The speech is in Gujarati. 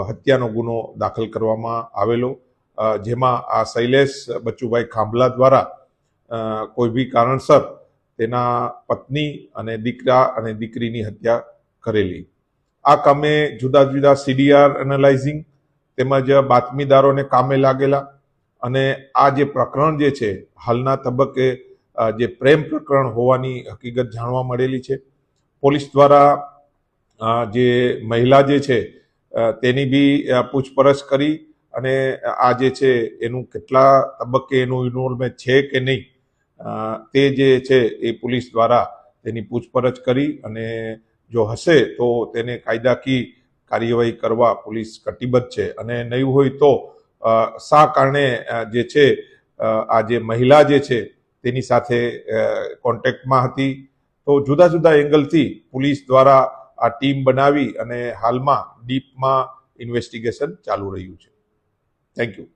હત્યાનો ગુનો દાખલ કરવામાં આવેલો, જેમાં આ શૈલેષ બચુભાઈ ખાંભલા દ્વારા કોઈ બી કારણસર તેના પત્ની અને દીકરા અને દીકરીની હત્યા કરેલી. આ કામે જુદા જુદા CDR એનાલાઇઝિંગ તેમજ બાતમીદારોને કામે લાગેલા અને આ જે પ્રકરણ જે છે હાલના તબક્કે જે પ્રેમ પ્રકરણ હોવાની હકીકત જાણવા મળેલી છે. પોલીસ દ્વારા જે મહિલા જે છે તેની બી પૂછપરછ કરી અને આ જે છે એનું કેટલા તબક્કે એનું ઇન્વોલ્વમેન્ટ છે કે નહીં તે જે છે એ પોલીસ દ્વારા તેની પૂછપરછ કરી અને જો હશે તો તેને કાયદાકીય કાર્યવાહી કરવા પોલીસ કટિબદ્ધ છે. અને નહીં હોય તો શા કારણે જે છે આ જે મહિલા જે છે તેની સાથે કોન્ટેક્ટમાં હતી, તો જુદા જુદા એંગલથી પોલીસ દ્વારા આ ટીમ બનાવી અને હાલમાં ડીપમાં ઇન્વેસ્ટિગેશન ચાલુ રહ્યું છે. Thank you.